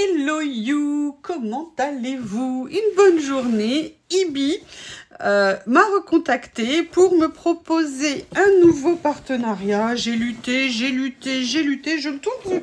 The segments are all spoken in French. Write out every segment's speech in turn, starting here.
Hello you, comment allez-vous? Une bonne journée. Ibi m'a recontacté pour me proposer un nouveau partenariat. J'ai lutté, je me tourne.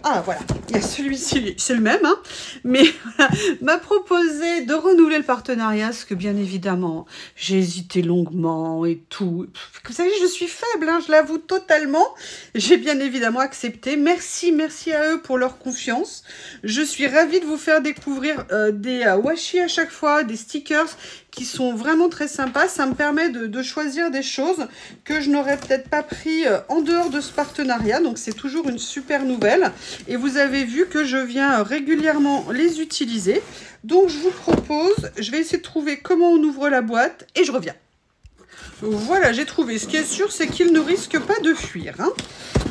Ah voilà, il y a celui-ci, c'est le même, hein, mais voilà, m'a proposé de renouveler le partenariat, parce que bien évidemment, j'ai hésité longuement et tout. Vous savez, je suis faible, hein, je l'avoue totalement. J'ai bien évidemment accepté. Merci à eux pour leur confiance. Je suis ravie de vous faire découvrir des washi à chaque fois, des stickers qui sont vraiment très sympas. Ça me permet de choisir des choses que je n'aurais peut-être pas pris en dehors de ce partenariat. Donc, c'est toujours une super nouvelle. Et vous avez vu que je viens régulièrement les utiliser. Donc, je vous propose, je vais essayer de trouver comment on ouvre la boîte et je reviens. Voilà, j'ai trouvé. Ce qui est sûr, c'est qu'il ne risque pas de fuir, hein.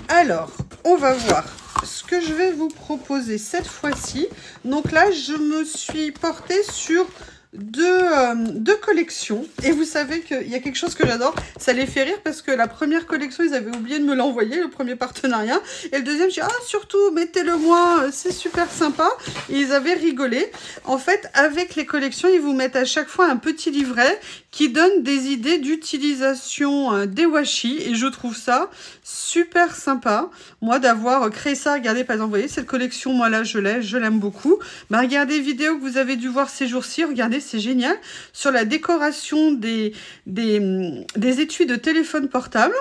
Alors, on va voir ce que je vais vous proposer cette fois-ci. Donc là, je me suis portée sur deux collections. Et vous savez qu'il y a quelque chose que j'adore. Ça les fait rire parce que la première collection, ils avaient oublié de me l'envoyer, le premier partenariat. Et le deuxième, je dis, ah, surtout, mettez-le moi, c'est super sympa. Et ils avaient rigolé. En fait, avec les collections, ils vous mettent à chaque fois un petit livret qui donne des idées d'utilisation des washi. Et je trouve ça super sympa, moi, d'avoir créé ça. Regardez, par exemple, vous voyez, cette collection, moi, là, je l'aime beaucoup. Bah, regardez les vidéos que vous avez dû voir ces jours-ci. Regardez, c'est génial. Sur la décoration des étuis de téléphone portable.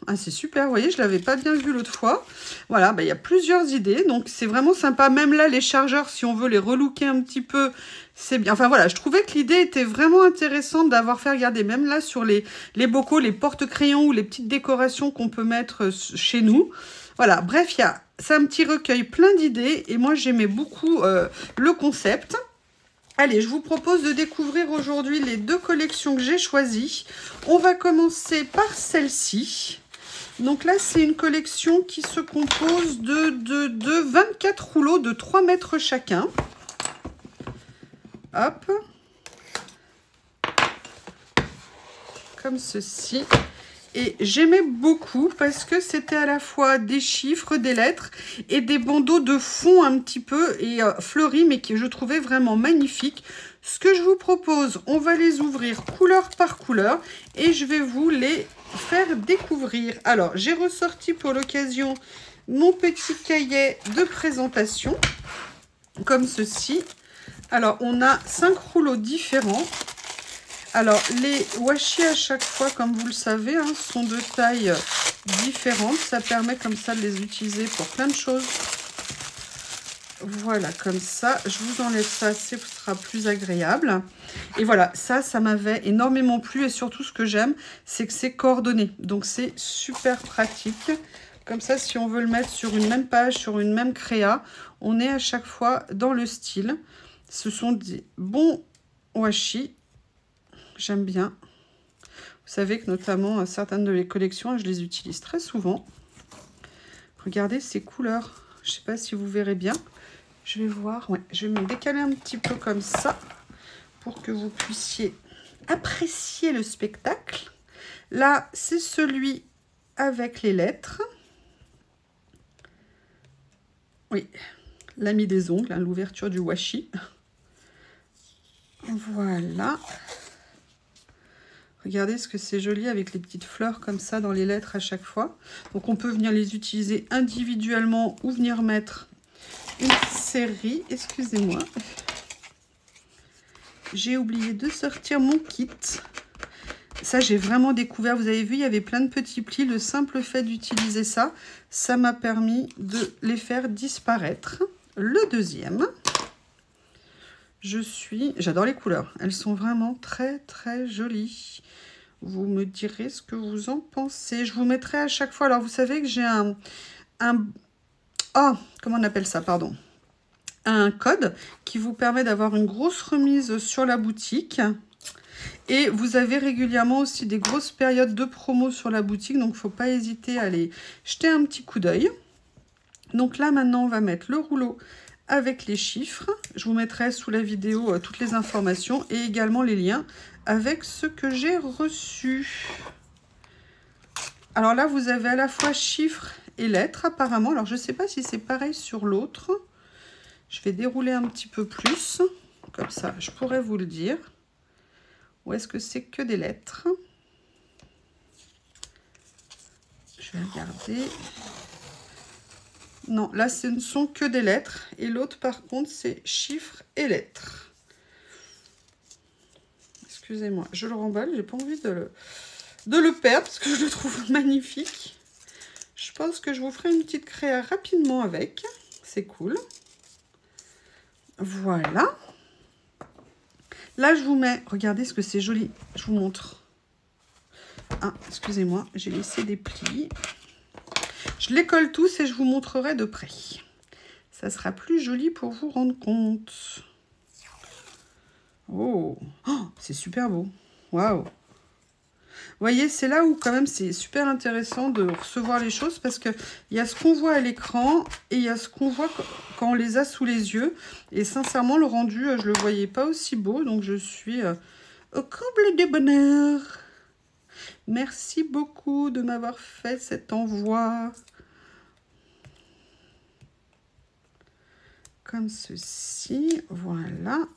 Ah, c'est super, vous voyez, je ne l'avais pas bien vu l'autre fois. Voilà, bah, y a plusieurs idées, donc c'est vraiment sympa. Même là, les chargeurs, si on veut les relooker un petit peu, c'est bien. Enfin voilà, je trouvais que l'idée était vraiment intéressante d'avoir fait, regarder, même là sur les bocaux, les porte-crayons ou les petites décorations qu'on peut mettre chez nous. Voilà, bref, c'est un petit recueil plein d'idées et moi j'aimais beaucoup le concept. Allez, je vous propose de découvrir aujourd'hui les deux collections que j'ai choisies. On va commencer par celle-ci. Donc là, c'est une collection qui se compose de 24 rouleaux de 3 mètres chacun. Hop. Comme ceci. Et j'aimais beaucoup parce que c'était à la fois des chiffres, des lettres et des bandeaux de fond un petit peu et fleuris, mais que je trouvais vraiment magnifiques. Ce que je vous propose, on va les ouvrir couleur par couleur et je vais vous les faire découvrir. Alors, j'ai ressorti pour l'occasion mon petit cahier de présentation, comme ceci. Alors, on a 5 rouleaux différents. Alors, les washi à chaque fois, comme vous le savez, hein, sont de tailles différentes. Ça permet comme ça de les utiliser pour plein de choses. Voilà, comme ça. Je vous enlève ça, ce sera plus agréable. Et voilà, ça m'avait énormément plu. Et surtout, ce que j'aime, c'est que c'est coordonné. Donc, c'est super pratique. Comme ça, si on veut le mettre sur une même page, sur une même créa, on est à chaque fois dans le style. Ce sont des bons washi. J'aime bien. Vous savez que notamment certaines de mes collections, je les utilise très souvent. Regardez ces couleurs. Je ne sais pas si vous verrez bien. Je vais voir. Ouais, je vais me décaler un petit peu comme ça pour que vous puissiez apprécier le spectacle. Là, c'est celui avec les lettres. Oui, l'ami des ongles, hein, l'ouverture du washi. Voilà. Regardez ce que c'est joli avec les petites fleurs comme ça dans les lettres à chaque fois. Donc on peut venir les utiliser individuellement ou venir mettre une série. Excusez-moi. J'ai oublié de sortir mon kit. Ça, j'ai vraiment découvert. Vous avez vu, il y avait plein de petits plis. Le simple fait d'utiliser ça, ça m'a permis de les faire disparaître. Le deuxième. J'adore les couleurs. Elles sont vraiment très, très jolies. Vous me direz ce que vous en pensez. Je vous mettrai à chaque fois. Alors, vous savez que j'ai oh, comment on appelle ça, pardon. Un code qui vous permet d'avoir une grosse remise sur la boutique. Et vous avez régulièrement aussi des grosses périodes de promo sur la boutique. Donc, il ne faut pas hésiter à aller jeter un petit coup d'œil. Donc là, maintenant, on va mettre le rouleau avec les chiffres. Je vous mettrai sous la vidéo toutes les informations et également les liens avec ce que j'ai reçu. Alors là, vous avez à la fois chiffres et lettres apparemment. Alors, je ne sais pas si c'est pareil sur l'autre. Je vais dérouler un petit peu plus. Comme ça, je pourrais vous le dire. Ou est-ce que c'est que des lettres? Je vais regarder. Non, là, ce ne sont que des lettres. Et l'autre, par contre, c'est chiffres et lettres. Excusez-moi, je le remballe. J'ai pas envie de le perdre parce que je le trouve magnifique. Je pense que je vous ferai une petite créa rapidement avec. C'est cool. Voilà. Là, je vous mets... Regardez ce que c'est joli. Je vous montre. Ah, excusez-moi, j'ai laissé des plis. Je les colle tous et je vous montrerai de près. Ça sera plus joli pour vous rendre compte. Oh, oh, c'est super beau. Waouh. Vous voyez, c'est là où quand même c'est super intéressant de recevoir les choses parce qu'il y a ce qu'on voit à l'écran et il y a ce qu'on voit quand on les a sous les yeux. Et sincèrement, le rendu, je ne le voyais pas aussi beau. Donc, je suis au comble de bonheur. Merci beaucoup de m'avoir fait cet envoi. Comme ceci, voilà.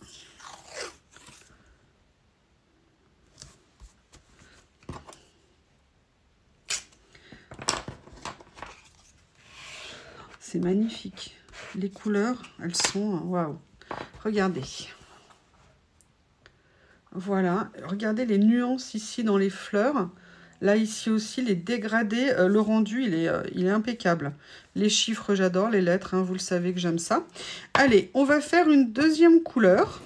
C'est magnifique. Les couleurs, elles sont... Waouh. Regardez. Voilà. Regardez les nuances ici dans les fleurs. Là, ici aussi, les dégradés. Le rendu, il est impeccable. Les chiffres, j'adore. Les lettres, hein, vous le savez que j'aime ça. Allez, on va faire une deuxième couleur.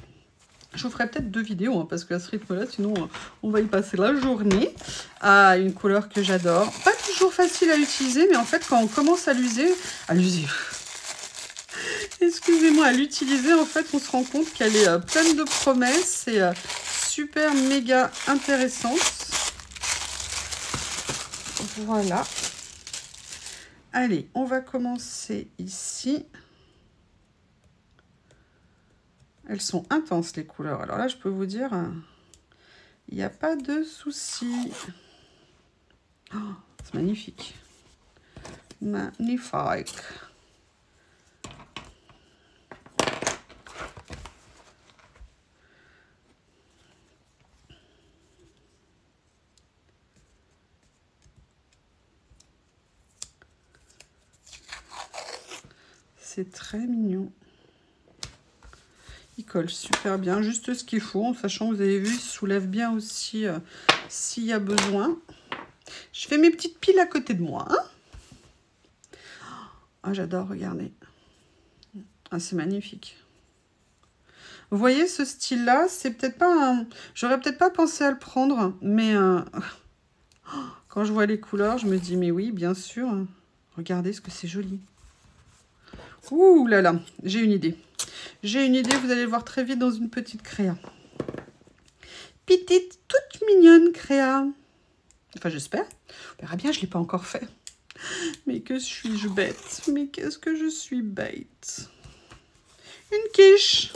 Je vous ferai peut-être 2 vidéos, hein, parce qu'à ce rythme-là, sinon, on va y passer la journée. Ah, une couleur que j'adore. Pas toujours facile à utiliser, mais en fait, quand on commence à l'user... Excusez-moi, à l'utiliser, en fait, on se rend compte qu'elle est pleine de promesses et super méga intéressante. Voilà. Allez, on va commencer ici. Elles sont intenses, les couleurs. Alors là, je peux vous dire, il n'y a pas de souci. Oh, c'est magnifique. Magnifique. C'est très mignon. Il colle super bien, juste ce qu'il faut, en sachant que vous avez vu, il soulève bien aussi s'il y a besoin. Je fais mes petites piles à côté de moi. Hein. Ah, j'adore, regardez. Ah, c'est magnifique. Vous voyez, ce style-là, c'est peut-être pas un... J'aurais peut-être pas pensé à le prendre, mais quand je vois les couleurs, je me dis, mais oui, bien sûr. Regardez ce que c'est joli. Ouh là là, j'ai une idée. J'ai une idée, vous allez le voir très vite dans une petite créa. Petite, toute mignonne créa. Enfin, j'espère. On verra bien, je ne l'ai pas encore fait. Mais que suis-je bête? Mais qu'est-ce que je suis bête? Une quiche.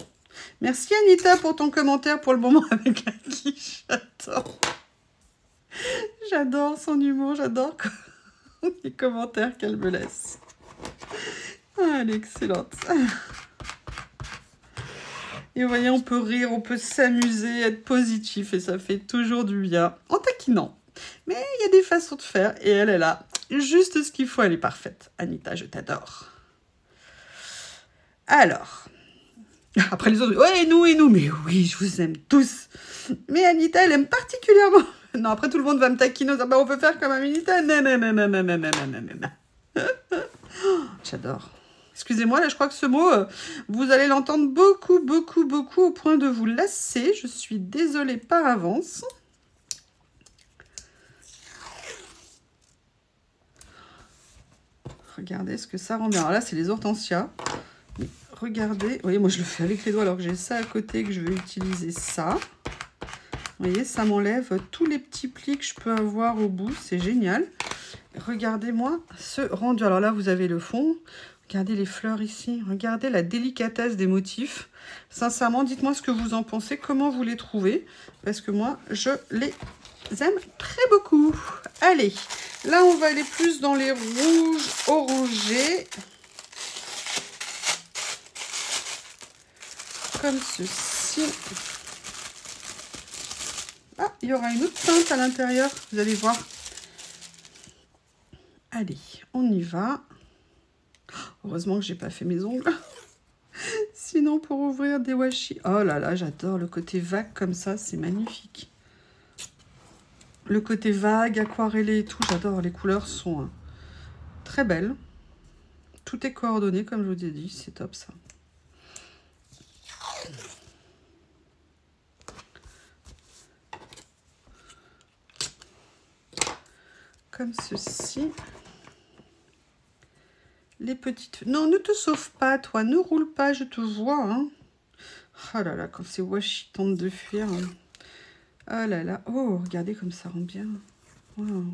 Merci Anita pour ton commentaire pour le moment avec la quiche. J'adore. J'adore son humour, j'adore les commentaires qu'elle me laisse. Ah, elle est excellente. Et vous voyez, on peut rire, on peut s'amuser, être positif et ça fait toujours du bien en taquinant. Mais il y a des façons de faire et elle est là. Juste ce qu'il faut, elle est parfaite. Anita, je t'adore. Alors, après les autres, ouais, et nous, mais oui, je vous aime tous. Mais Anita, elle aime particulièrement. Non, après tout le monde va me taquiner, bah, on peut faire comme Anita. J'adore. Excusez-moi, là, je crois que ce mot, vous allez l'entendre beaucoup, beaucoup, beaucoup au point de vous lasser. Je suis désolée par avance. Regardez ce que ça rend bien. Alors là, c'est les hortensias. Mais regardez. Vous voyez, moi, je le fais avec les doigts alors que j'ai ça à côté, que je vais utiliser ça. Vous voyez, ça m'enlève tous les petits plis que je peux avoir au bout. C'est génial. Regardez-moi ce rendu. Alors là, vous avez le fond. Regardez les fleurs ici. Regardez la délicatesse des motifs. Sincèrement, dites-moi ce que vous en pensez. Comment vous les trouvez? Parce que moi, je les aime très beaucoup. Allez, là, on va aller plus dans les rouges orangés. comme ceci. Ah, il y aura une autre teinte à l'intérieur, vous allez voir. Allez, on y va. Heureusement que j'ai pas fait mes ongles. Sinon, pour ouvrir des washi... Oh là là, j'adore le côté vague comme ça, c'est magnifique. Le côté vague, aquarellé et tout, j'adore. Les couleurs sont très belles. Tout est coordonné, comme je vous ai dit, c'est top ça. Comme ceci. Les petites... Non, ne te sauve pas, toi. Ne roule pas, je te vois. Hein. Oh là là, quand c'est washi tente de fuir. Hein. Oh là là. Oh, regardez comme ça rend bien. Wow.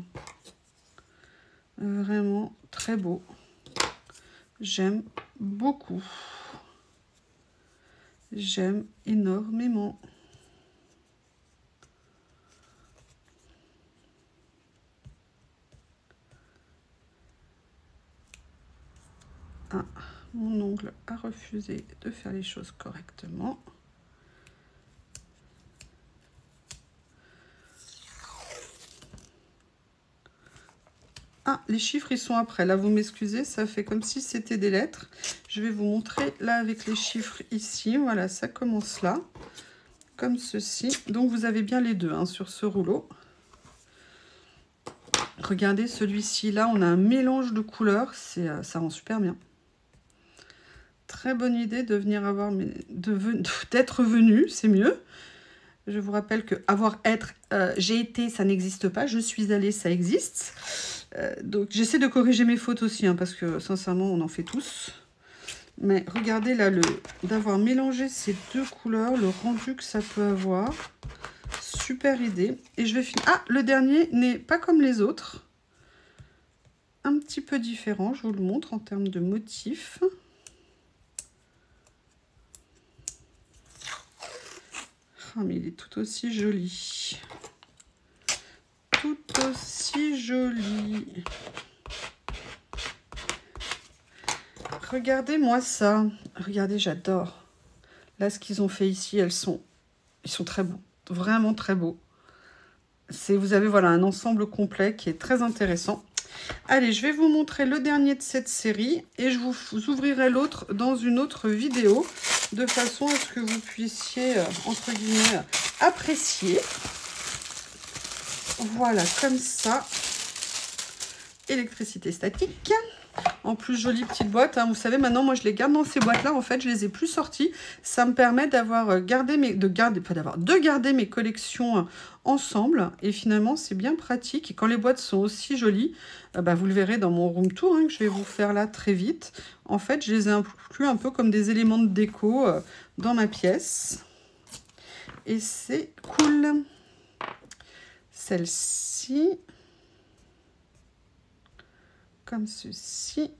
Vraiment très beau. J'aime beaucoup. J'aime énormément. Ah, mon ongle a refusé de faire les choses correctement. Ah, les chiffres, ils sont après. Là, vous m'excusez, ça fait comme si c'était des lettres. Je vais vous montrer là avec les chiffres ici. Voilà, ça commence là, comme ceci. Donc, vous avez bien les deux hein, sur ce rouleau. Regardez, celui-ci, là, on a un mélange de couleurs. Ça rend super bien. Très bonne idée de venir avoir, d'être venu, c'est mieux. Je vous rappelle que j'ai été, ça n'existe pas. Je suis allée, ça existe. Donc j'essaie de corriger mes fautes aussi, hein, parce que sincèrement, on en fait tous. Mais regardez là, d'avoir mélangé ces deux couleurs, le rendu que ça peut avoir. Super idée. Et je vais finir. Ah, le dernier n'est pas comme les autres. Un petit peu différent, je vous le montre en termes de motifs. Ah, mais il est tout aussi joli. Tout aussi joli. Regardez-moi ça. Regardez, j'adore. Là, ce qu'ils ont fait ici, ils sont très beaux. Vraiment très beaux. Vous avez voilà, un ensemble complet qui est très intéressant. Allez, je vais vous montrer le dernier de cette série et je vous ouvrirai l'autre dans une autre vidéo de façon à ce que vous puissiez, entre guillemets, apprécier. Voilà, comme ça. Électricité statique. En plus, jolie petite boîte. Hein. Vous savez, maintenant, moi, je les garde dans ces boîtes-là. En fait, je les ai plus sorties. Ça me permet d'avoir de garder mes collections ensemble. Et finalement, c'est bien pratique. Et quand les boîtes sont aussi jolies, vous le verrez dans mon room tour, hein, que je vais vous faire là très vite. En fait, je les ai inclus un peu comme des éléments de déco dans ma pièce. Et c'est cool. Celle-ci. Comme ceci.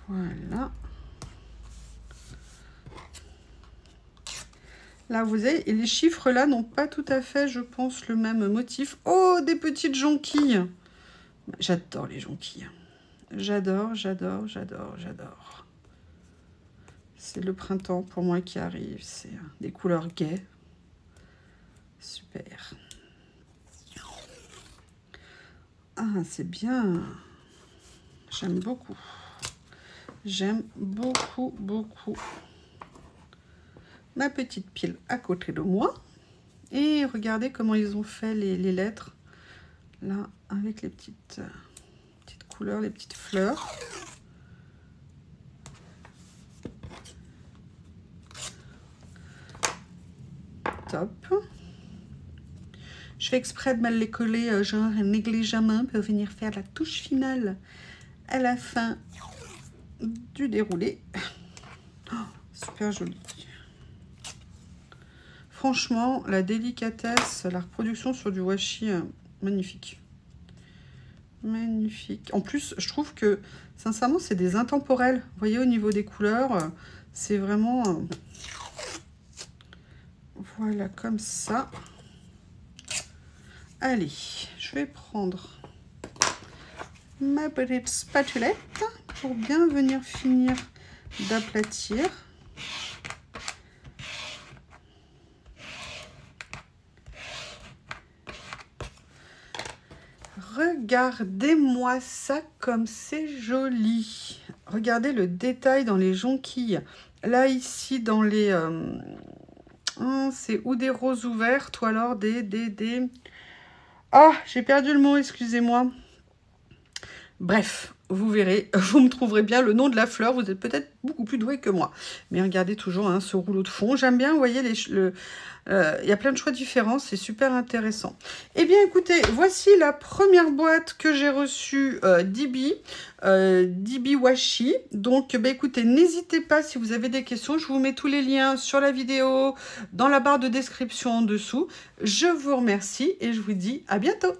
Voilà. Là, vous avez, et les chiffres là n'ont pas tout à fait, je pense, le même motif. Oh, des petites jonquilles. J'adore les jonquilles. J'adore, j'adore, j'adore, j'adore. C'est le printemps pour moi qui arrive. C'est des couleurs gaies. Super. Ah, c'est bien. J'aime beaucoup. J'aime beaucoup, beaucoup. Ma petite pile à côté de moi. Et regardez comment ils ont fait les lettres. Là, avec les petites couleurs, les petites fleurs. Top. Je fais exprès de mal les coller, genre négligemment, pour venir faire la touche finale à la fin du déroulé. Oh, super joli. Franchement, la délicatesse, la reproduction sur du washi, magnifique. Magnifique. En plus, je trouve que, sincèrement, c'est des intemporels. Vous voyez, au niveau des couleurs, c'est vraiment... voilà, comme ça. Allez, je vais prendre ma petite spatulette pour bien venir finir d'aplatir. Regardez-moi ça comme c'est joli. Regardez le détail dans les jonquilles. Là, ici, dans les... c'est ou des roses ouvertes ou alors des... Ah, j'ai perdu le mot, excusez-moi. Bref, vous verrez, vous me trouverez bien le nom de la fleur. Vous êtes peut-être beaucoup plus doué que moi. Mais regardez toujours hein, ce rouleau de fond. J'aime bien, vous voyez, il y a plein de choix différents. C'est super intéressant. Eh bien, écoutez, voici la première boîte que j'ai reçue d'Ibi. d'Ibi Washi. Donc, bah, écoutez, n'hésitez pas si vous avez des questions. Je vous mets tous les liens sur la vidéo, dans la barre de description en dessous. Je vous remercie et je vous dis à bientôt.